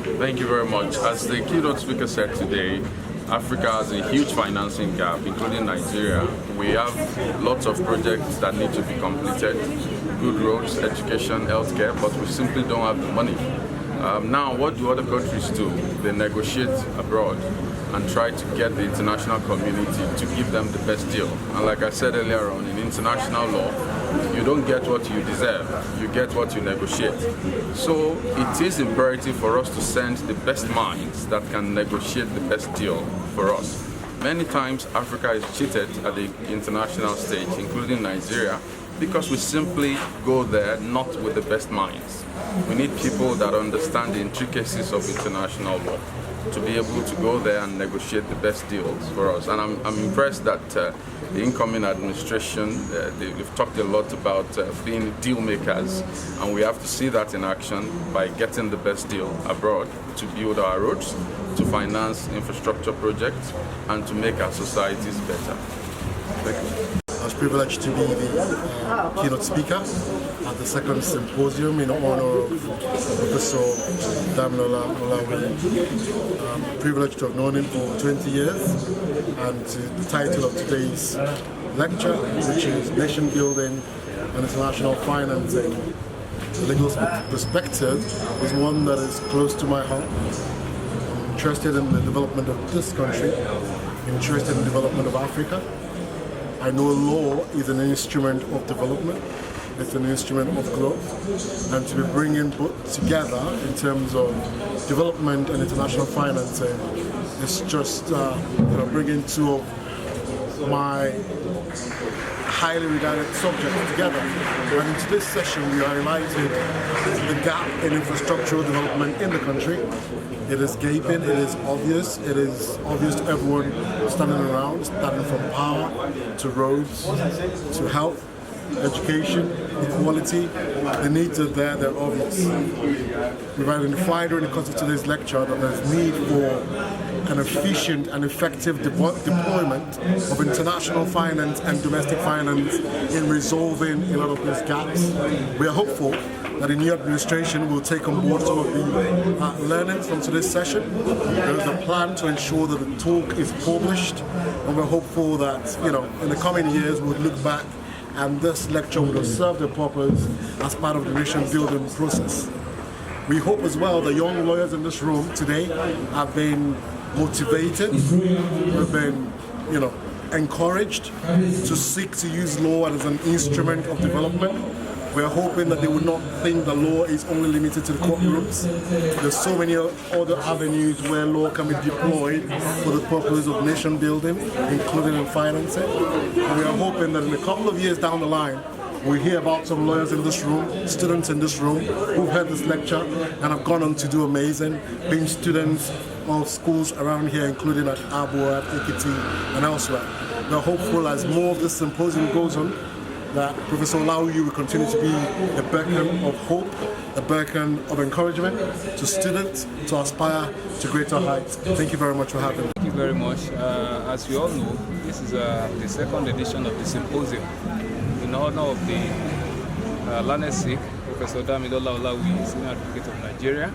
Thank you very much. As the keynote speaker said today, Africa has a huge financing gap, including Nigeria. We have lots of projects that need to be completed, good roads, education, healthcare, but we simply don't have the money. Now, what do other countries do? They negotiate abroad and try to get the international community to give them the best deal. And like I said earlier on, in international law, you don't get what you deserve, you get what you negotiate. So it is imperative for us to send the best minds that can negotiate the best deal for us. Many times Africa is cheated at the international stage, including Nigeria, because we simply go there not with the best minds. We need people that understand the intricacies of international law to be able to go there and negotiate the best deals for us. And I'm impressed that the incoming administration, they've talked a lot about being deal makers, and we have to see that in action by getting the best deal abroad to build our roads, to finance infrastructure projects, and to make our societies better. Thank you. I was privileged to be the keynote speaker at the second symposium in honor of Professor Damilola Olawi. Privileged to have known him for 20 years, and the title of today's lecture, which is Nation Building and International Financing, the legal perspective, is one that is close to my heart. I'm interested in the development of this country, interested in the development of Africa. I know law is an instrument of development, it's an instrument of growth, and to be bringing both together in terms of development and international financing is just bringing two of my highly regarded subjects together. And in today's session we highlighted the gap in infrastructural development in the country. It is gaping, it is obvious to everyone standing around, starting from power to roads to health, education, equality. The needs are there, they're obvious. We've identified during the course of today's lecture that there's need for an efficient and effective deployment of international finance and domestic finance in resolving a lot of these gaps. We are hopeful that the new administration will take on board some of the learnings from today's session. There is a plan to ensure that the talk is published, and we're hopeful that in the coming years we'll look back and this lecture will have served a purpose as part of the nation building process. We hope as well the young lawyers in this room today have been motivated, have been encouraged to seek to use law as an instrument of development. We're hoping that they would not think the law is only limited to the courtrooms. There's so many other avenues where law can be deployed for the purpose of nation building, including in financing. And we are hoping that in a couple of years down the line, we hear about some lawyers in this room, students in this room, who've heard this lecture and have gone on to do amazing, being students of schools around here, including at Abo, at Ekiti, and elsewhere. We're hopeful as more of this symposium goes on, that Professor Olawi will continue to be a beacon of hope, a beacon of encouragement to students to aspire to greater heights. Thank you very much for having me. Thank you very much. As you all know, this is the second edition of the symposium in honor of the learned Sikh, Professor Damilola Olawi, Senior Advocate of Nigeria.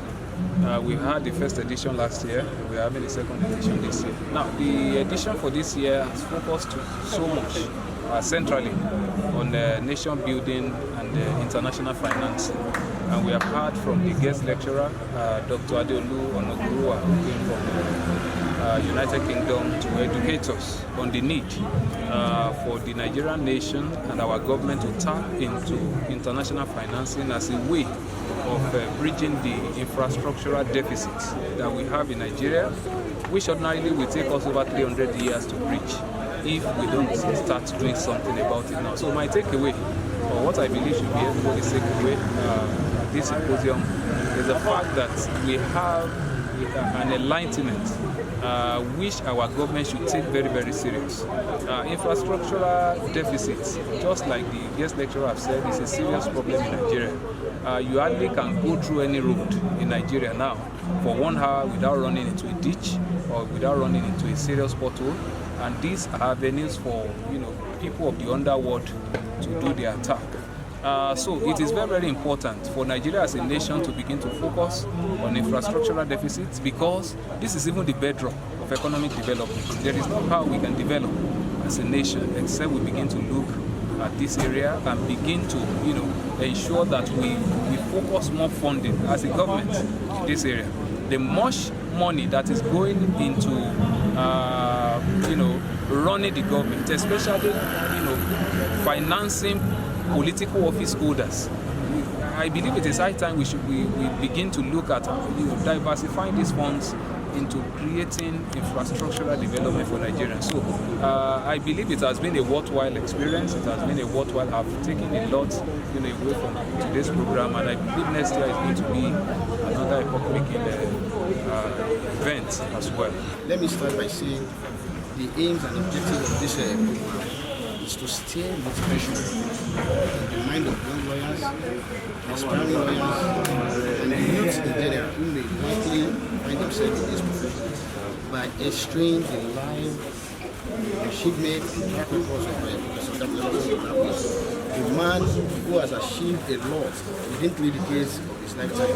We had the first edition last year, we're having the second edition this year. Now, the edition for this year has focused so much centrally on nation building and international financing. And we have heard from the guest lecturer, Dr. Adeolu Onogurua, who came from the United Kingdom, to educate us on the need for the Nigerian nation and our government to tap into international financing as a way of bridging the infrastructural deficits that we have in Nigeria, which ordinarily will take us over 300 years to bridge if we don't start doing something about it now. So my takeaway, or what I believe should be everybody's takeaway at this symposium, is the fact that we have an enlightenment which our government should take very, very serious. Infrastructural deficits, just like the guest lecturer have said, is a serious problem in Nigeria. You hardly can go through any road in Nigeria now for 1 hour without running into a ditch or without running into a serious pothole. And these are avenues for people of the underworld to do their attack. So it is very, very important for Nigeria as a nation to begin to focus on infrastructural deficits, because this is even the bedrock of economic development. There is no how we can develop as a nation except we begin to look at this area and begin to, ensure that we focus more funding as a government in this area. The much money that is going into, running the government, especially, financing political office holders. I believe it is high time we begin to look at diversifying these funds into creating infrastructural development for Nigerians. So I believe it has been a worthwhile experience. It has been a worthwhile. I've taken a lot away from today's program, and I believe next year is going to be another epoch-making event as well. Let me start by saying the aims and objectives of this program is to steer motivation in the mind of young lawyers, aspiring lawyers, and the youth in general who may likely find themselves in this profession by extraying the life, achievement, and track records of Professor Damilola, a man who has achieved a lot within 3 decades of his lifetime.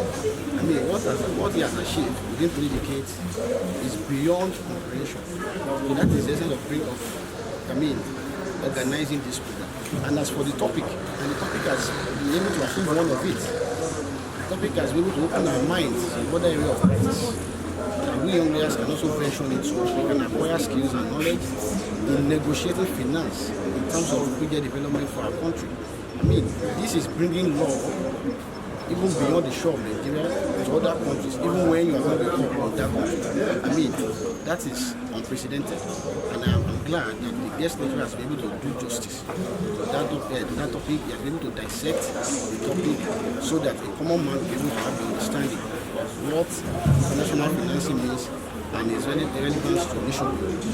I mean, what he has achieved within 3 decades is beyond comprehension. So that is the essence of organizing this program. And as for the topic, the topic has been able to achieve one of it. The topic has been able to open our minds in other areas of practice. And we young lawyers can also venture into, we can acquire skills and knowledge in negotiating finance in terms of media development for our country. I mean, this is bringing law even beyond the shore of Nigeria to other countries, even when you are not a country of that country. I mean, that is unprecedented, and I'm glad that the guest lecturer has been able to do justice to that topic. He has been able to dissect the topic so that a common man will be able to have the understanding of what international financing means and its relevance to nation building.